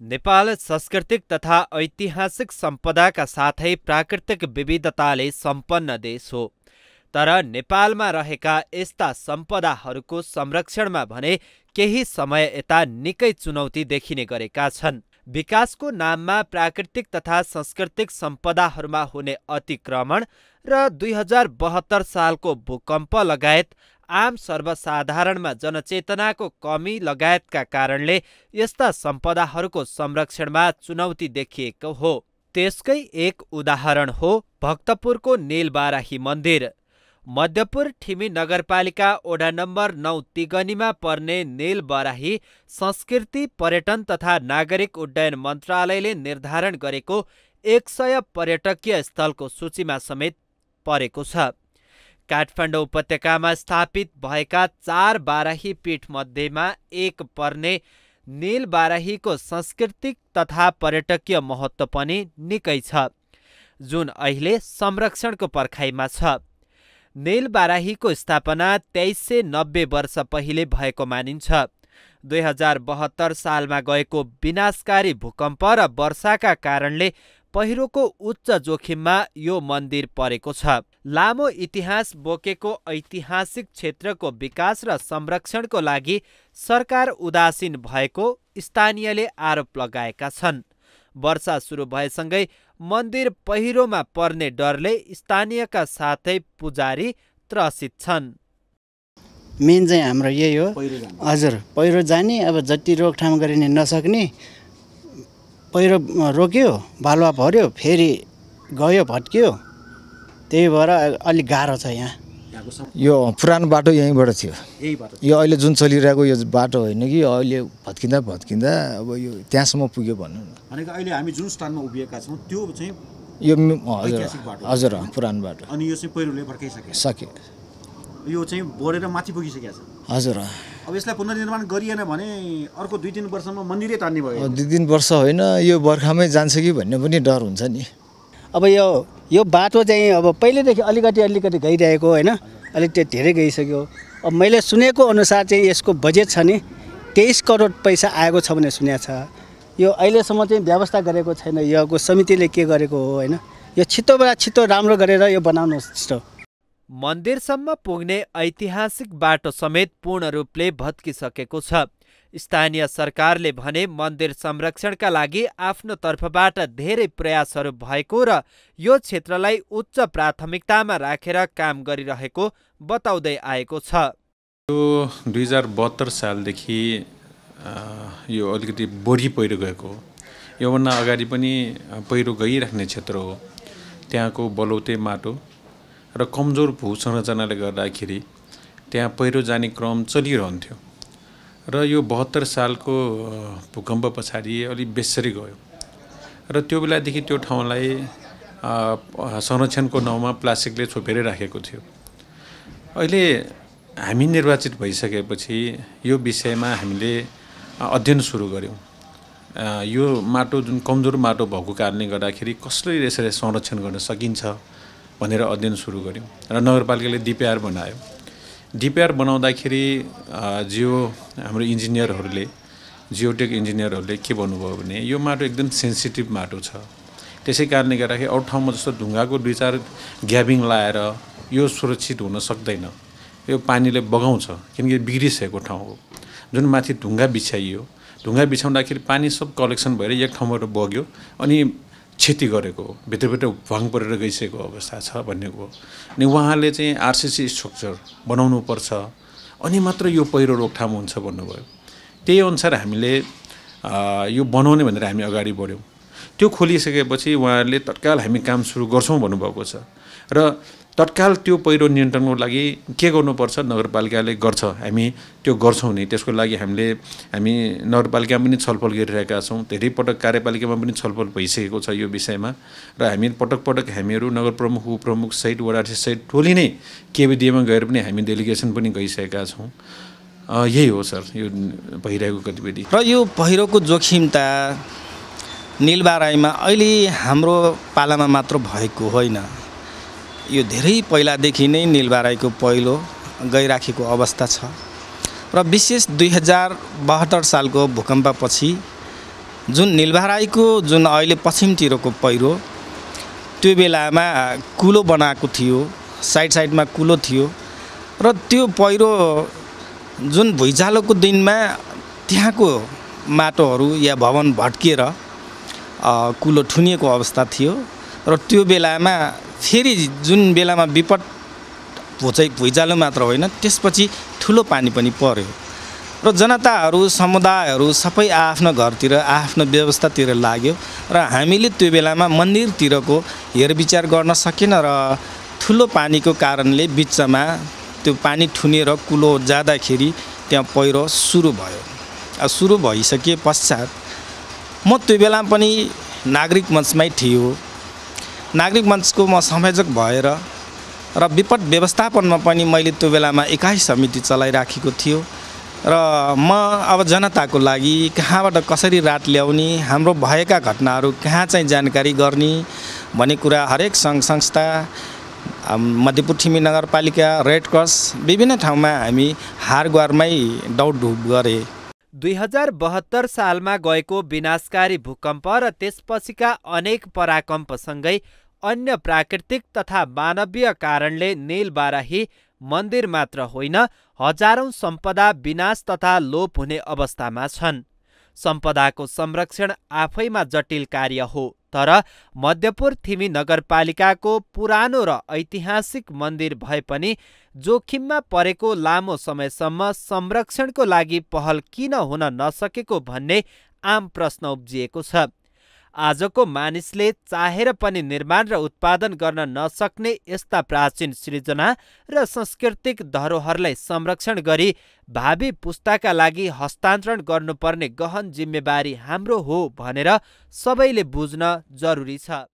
नेपाल सांस्कृतिक तथा ऐतिहासिक सम्पदाका साथै प्राकृतिक विविधताले सम्पन्न देश हो। तर नेपालमा रहेका यस्ता सम्पदाहरूको संरक्षणमा भने केही समय यता निकै चुनौती देखिने गरेका छन्। विकासको नाममा प्राकृतिक तथा सांस्कृतिक सम्पदाहरूमा हुने अतिक्रमण र 2072 सालको भूकम्प लगायत आम सर्वसाधारणमा जनचेतनाको कमी लगायतका कारणले यस्ता सम्पदाहरूको संरक्षणमा चुनौती देखिएको हो। त्यसकै एक उदाहरण हो भक्तपुरको नीलबाराही मन्दिर। मध्यपुर ठिमी नगरपालिका वडा नम्बर 9 तिगनीमा पर्ने नीलबराही संस्कृति पर्यटन तथा नागरिक उड्डयन मन्त्रालयले निर्धारण गरेको 100 पर्यटकीय स्थलको सूचीमा समेत परेको छ। काठमाडौँ उपत्यकामा स्थापित भएका 4 बाराही पीठ मध्येमा एक पर्ने नीलबाराहीको सांस्कृतिक तथा पर्यटकीय महत्त्व पनि निकै छ, जुन अहिले संरक्षणको पर्खाइमा छ। नीलबाराहीको स्थापना 2390 वर्ष पहिले भएको मानिन्छ। 2072 सालमा गएको विनाशकारी भूकम्प र वर्षाका कारणले पहिरोको उच्च जोखिममा यो मन्दिर परेको छ। लामो इतिहास बोकेको ऐतिहासिक क्षेत्रको विकास र संरक्षणको लागि सरकार उदासीन भएको स्थानीयले आरोप लगाएका छन्। वर्षा सुरु भएसँगै मन्दिर पहिरोमा पर्ने डरले स्थानीयका साथै पुजारी त्रसित छन्। मेन चाहिँ हाम्रो यही हो। हजुर, पहिरो जाने, अब जति रोकथाम गरिने नसक्ने, पहिरो रोक्यो, बालुवा भर्यो, फेरि गयो, भत्कियो, त्यही भएर अलिक गाह्रो छ यहाँ। यो पुरानो बाटो यहीँबाट थियो। यो अहिले जुन चलिरहेको यो बाटो होइन कि अहिले भत्किँदा अब यो त्यहाँसम्म पुग्यो भन्नु न। भनेको अहिले हामी जुन स्थानमा उभिएका छौँ त्यो चाहिँ यो हजुर पुरानो बाटो। अनि यो चाहिँ पहिरोले भड्काइसक्यो। यो चाहिँ बढेर माथि पुगिसकेको छ। हजुर। अब यसलाई पुनर्निर्माण गरिएन भने अर्को 2-3 वर्षमा मन्दिरै तान्ने भयो। 2-3 वर्ष होइन, यो बर्खामै जान्छ कि भन्ने पनि डर हुन्छ नि। अब यो बाटो चाहिँ अब पहिलेदेखि अलिकति गइरहेको होइन, अलिक धेरै गइसक्यो। अब मैले सुनेको अनुसार चाहिँ यसको बजेट छ नि 23 करोड पैसा आएको छ भने सुनेको छ। यो अहिलेसम्म चाहिँ व्यवस्था गरेको छैन, योको समितिले के गरेको हो होइन। यो छिटो राम्रो गरेर यो बनाउनुहोस् छिटो। मन्दिरसम्म पुग्ने ऐतिहासिक बाटो समेत पूर्ण रूपले भत्किसकेको छ। स्थानीय सरकारले भने मन्दिर संरक्षणका लागि आफ्नो तर्फबाट धेरै प्रयासहरू भएको र यो क्षेत्रलाई उच्च प्राथमिकतामा राखेर काम गरिरहेको बताउँदै आएको छ। यो 2072 सालदेखि यो अलिकति बढी पहिरो गएको। योभन्दा अगाडि पनि पहिरो गइराख्ने क्षेत्र हो। त्यहाँको बलौटे माटो र कमजोर भू संरचनाले गर्दाखेरि त्यहाँ पहिरो जाने क्रम चलिरहन्थ्यो र यो 72 सालको भूकम्प पछाडि अलिक बेसरी गयो र त्यो बेलादेखि त्यो ठाउँलाई संरक्षणको नाउँमा प्लास्टिकले छोपेर राखेको थियो। अहिले हामी निर्वाचित भइसकेपछि यो विषयमा हामीले अध्ययन सुरु गर्यौँ। यो माटो जुन कमजोर माटो भएको कारणले गर्दाखेरि कसरी यसरी संरक्षण गर्न सकिन्छ भनेर अध्ययन सुरु गर्यौँ र नगरपालिकाले डिपिआर बनायो। डिपिआर बनाउँदाखेरि हाम्रो इन्जिनियरहरूले, जियोटेक इन्जिनियरहरूले के भन्नुभयो भने यो माटो एकदम सेन्सिटिभ माटो छ। त्यसै कारणले गर्दाखेरि अरू ठाउँमा जस्तो ढुङ्गाको 2-4 ग्याबिङ लाएर यो सुरक्षित हुन सक्दैन। यो पानीले बगाउँछ किनकि बिग्रिसकेको ठाउँ हो। जुन माथि ढुङ्गा बिछाइयो, ढुङ्गा बिछाउँदाखेरि पानी सब कलेक्सन भएर एक ठाउँबाट बग्यो अनि क्षति गरेको हो, भित्रभित्र भङ परेर गइसकेको अवस्था छ भन्ने हो। अनि उहाँले चाहिँ आरसिसी स्ट्रक्चर बनाउनुपर्छ अनि मात्र यो पहिरो रोकथाम हुन्छ भन्नुभयो। त्यही अनुसार हामीले यो बनाउने भनेर हामी अगाडि बढ्यौँ। त्यो खोलिसकेपछि उहाँहरूले तत्काल हामी काम सुरु गर्छौँ भन्नुभएको छ र तत्काल त्यो पहिरो नियन्त्रणको लागि के गर्नुपर्छ नगरपालिकाले गर्छ, हामी त्यो गर्छौँ नि। त्यसको लागि हामी नगरपालिकामा पनि छलफल गरिरहेका छौँ। धेरै पटक कार्यपालिकामा पनि छलफल भइसकेको छ यो विषयमा र हामी पटक हामीहरू नगर प्रमुख उपप्रमुख सहित वडाध्यक्ष सहित टोली नै केबिडिएमा गएर पनि हामी डेलिगेसन पनि गइसकेका छौँ। यही हो सर यो भइरहेको गतिविधि। र यो पहिरोको जोखिमता नीलबाराहीमा अहिले हाम्रो पालामा मात्र भएको होइन। यो धेरै पहिलादेखि नै नीलबाराहीको पहिरो गइराखेको अवस्था छ र विशेष 2072 सालको भूकम्पपछि जुन निलबाराईको जुन अहिले पश्चिमतिरको पहिरो त्यो बेलामा कुलो बनाएको थियो, साइडमा कुलो थियो र त्यो पहिरो जुन भुइँचालोको दिनमा त्यहाँको माटोहरू या भवन भड्किएर कुलो ठुनिएको अवस्था थियो र त्यो बेलामा फेरि जुन बेलामा विपद भुइँचालो मात्र होइन त्यसपछि ठुलो पानी पनि पर्यो र जनताहरू समुदायहरू सबै आफ्नो घरतिर आफ्नो व्यवस्थातिर लाग्यो र हामीले त्यो बेलामा मन्दिरतिरको हेरविचार गर्न सकेन र ठुलो पानीको कारणले बिचमा त्यो पानी ठुनेर कुलो जाँदाखेरि त्यहाँ पहिरो सुरु भयो। सुरु भइसके पश्चात म त्यो बेला पनि नागरिक मञ्चमै थियो। नागरिक मञ्चको म संयोजक भएर र विपद व्यवस्थापनमा पनि मैले त्यो बेलामा एकाइ समिति चलाइराखेको थियो र म अब जनताको लागि कहाँबाट कसरी राहत ल्याउने, हाम्रो भएका घटनाहरू कहाँ चाहिँ जानकारी गर्ने भन्ने कुरा हरेक सङ्घ संस्था, मध्यपुर ठिमी नगरपालिका, रेड क्रस विभिन्न ठाउँमा हामी हारगुहारमै दौडधुप गरे। 2072 सालमा गएको विनाशकारी भूकम्प र त्यसपछिका अनेक पराकम्पसँगै अन्य प्राकृतिक तथा मानवीय कारणले निलबाराही मन्दिर मात्र होइन हजारौं सम्पदा विनाश तथा लोप हुने अवस्थामा छन्। सम्पदाको संरक्षण आफैमा जटिल कार्य हो, तर मध्यपुर थिमी नगरपालिकाको पुरानो र ऐतिहासिक मन्दिर भए पनि जोखिममा परेको लामो समयसम्म संरक्षणको लागि पहल किन हुन नसकेको भन्ने आम प्रश्न उब्जिएको छ। आजको मानिसले चाहेर पनि निर्माण र उत्पादन गर्न नसक्ने यस्ता प्राचीन सृजना र सांस्कृतिक धरोहरलाई संरक्षण गरी भावी पुस्ताका लागि हस्तान्तरण गर्नुपर्ने गहन जिम्मेवारी हाम्रो हो भनेर सबैले बुझ्न जरुरी छ।